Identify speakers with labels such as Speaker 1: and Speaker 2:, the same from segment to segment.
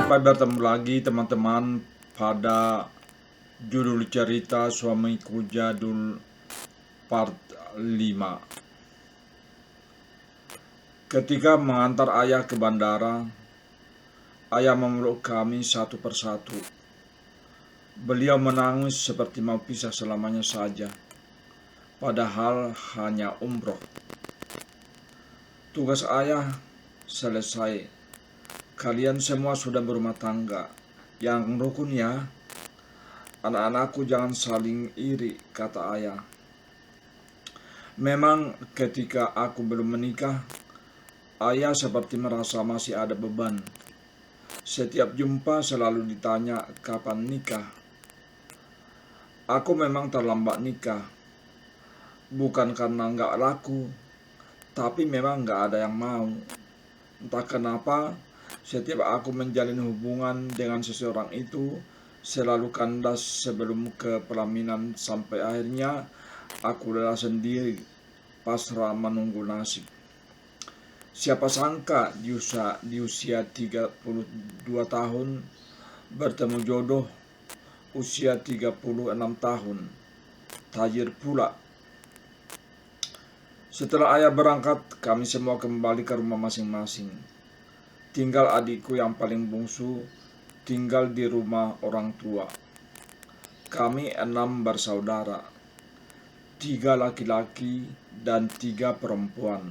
Speaker 1: Sampai bertemu lagi teman-teman pada judul cerita Suamiku Jadul part 5. Ketika mengantar ayah ke bandara, ayah memeluk kami satu persatu. Beliau menangis seperti mau pisah selamanya saja, padahal hanya umroh. Tugas ayah selesai. Kalian semua sudah berumah tangga. Yang rukun ya. Anak-anakku jangan saling iri, kata ayah. Memang ketika aku belum menikah, ayah seperti merasa masih ada beban. Setiap jumpa selalu ditanya kapan nikah. Aku memang terlambat nikah. Bukan karena nggak laku, tapi memang nggak ada yang mau. Entah kenapa, setiap aku menjalin hubungan dengan seseorang itu selalu kandas sebelum ke pelaminan, sampai akhirnya aku lelah sendiri, pasrah menunggu nasib. Siapa sangka di usia 32 tahun bertemu jodoh usia 36 tahun. Tajir pula. Setelah ayah berangkat, kami semua kembali ke rumah masing-masing. Tinggal adikku yang paling bungsu tinggal di rumah orang tua. Kami 6 bersaudara, 3 laki-laki dan 3 perempuan.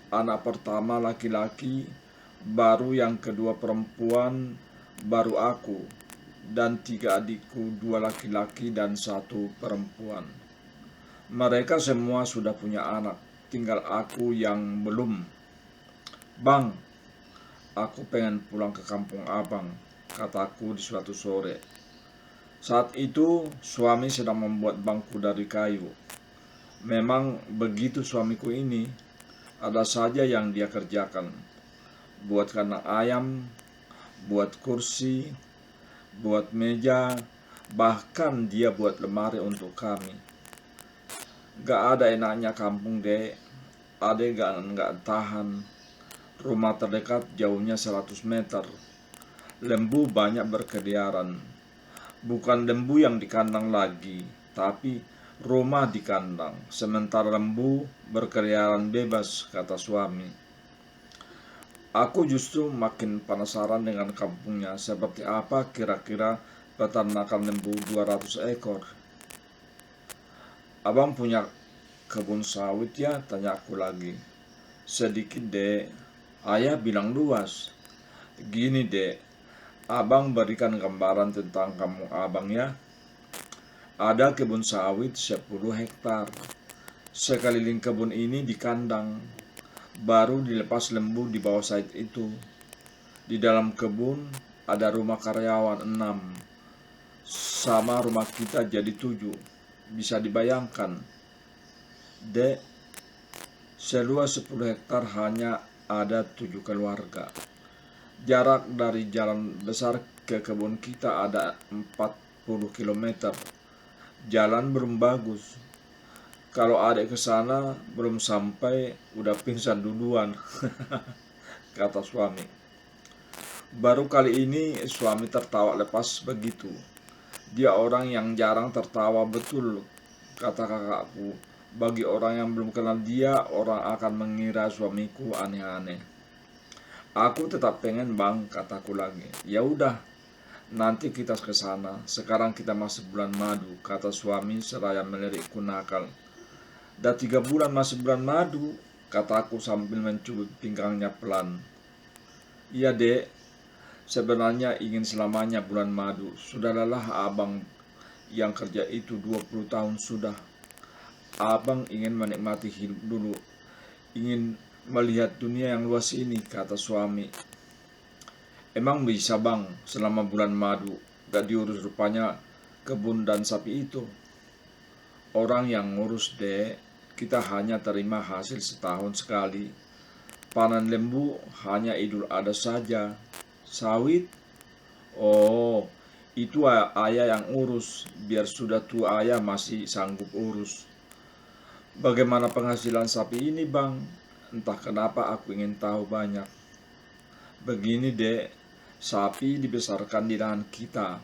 Speaker 1: Anak pertama laki-laki, baru yang kedua perempuan, baru aku, dan 3 adikku, 2 laki-laki dan 1 perempuan. Mereka semua sudah punya anak, tinggal aku yang belum. Bang, aku pengen pulang ke kampung abang, kataku di suatu sore. Saat itu suami sedang membuat bangku dari kayu. Memang begitu suamiku ini, ada saja yang dia kerjakan. Buat kandang ayam, buat kursi, buat meja, bahkan dia buat lemari untuk kami. Gak ada enaknya kampung dek, adek gak tahan. Rumah terdekat jauhnya 100 meter. Lembu banyak berkeliaran. Bukan lembu yang di kandang lagi, tapi rumah di kandang. Sementara lembu berkeliaran bebas, kata suami. Aku justru makin penasaran dengan kampungnya. Seperti apa kira-kira peternakan lembu 200 ekor. Abang punya kebun sawit ya, tanya aku lagi. Sedikit dek, ayah bilang luas. Gini dek, abang berikan gambaran tentang kampung abang ya. Ada kebun sawit 10 hektar. Sekeliling kebun ini di kandang. Baru dilepas lembu di bawah sawit itu. Di dalam kebun ada rumah karyawan 6. Sama rumah kita jadi 7. Bisa dibayangkan. Dek, seluas 10 hektar hanya ada 7 keluarga. Jarak dari jalan besar ke kebun kita ada 40 km. Jalan belum bagus. Kalau adik ke sana belum sampai udah pingsan duluan, kata suami. Baru kali ini suami tertawa lepas begitu. Dia orang yang jarang tertawa betul, kata kakakku. Bagi orang yang belum kenal dia, orang akan mengira suamiku aneh-aneh. Aku tetap pengen bang, kataku lagi. Ya udah, nanti kita ke sana. Sekarang kita masih bulan madu, kata suami seraya melirikku nakal. Dah 3 bulan masih bulan madu, kataku sambil mencubit pinggangnya pelan. Iya dek, sebenarnya ingin selamanya bulan madu. Sudah lelah abang yang kerja itu 20 tahun sudah. Abang ingin menikmati hidup dulu, ingin melihat dunia yang luas ini, kata suami. Emang bisa bang selama bulan madu, gak diurus rupanya kebun dan sapi itu. Orang yang ngurus dek, kita hanya terima hasil setahun sekali. Panen lembu hanya idul adha saja. Sawit? Oh, itu ayah yang urus. Biar sudah tua ayah masih sanggup urus. Bagaimana penghasilan sapi ini bang? Entah kenapa aku ingin tahu banyak. Begini dek, Sapi dibesarkan di lahan kita.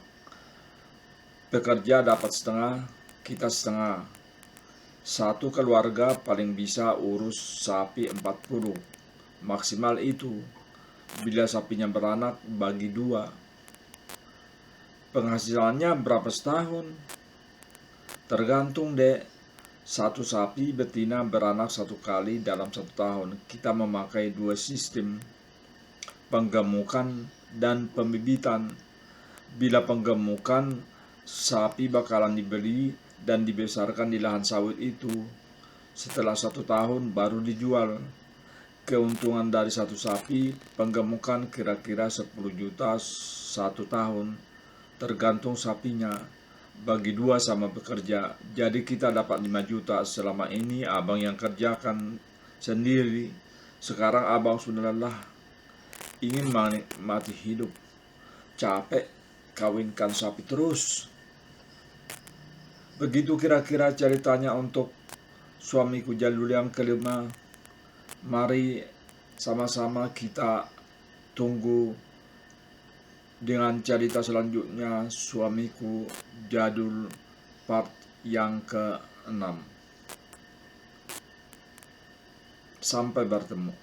Speaker 1: Pekerja dapat setengah, kita setengah. Satu keluarga paling bisa urus sapi 40. Maksimal itu. Bila sapinya beranak bagi 2. Penghasilannya berapa setahun? Tergantung dek. Satu sapi betina beranak 1 kali dalam 1 tahun. Kita memakai 2 sistem, penggemukan dan pembibitan. Bila penggemukan, sapi bakalan dibeli dan dibesarkan di lahan sawit itu. Setelah 1 tahun baru dijual. Keuntungan dari satu sapi penggemukan kira-kira 10 juta 1 tahun, tergantung sapinya. Bagi 2 sama bekerja, jadi kita dapat 5 juta. Selama ini abang yang kerjakan sendiri. Sekarang abang sudah lelah, ingin menikmati hidup. Capek kawinkan sapi terus. Begitu kira-kira ceritanya untuk suamiku Jalul yang kelima. Mari sama-sama kita tunggu dengan cerita selanjutnya suamiku Jadul part yang ke-6. Sampai bertemu.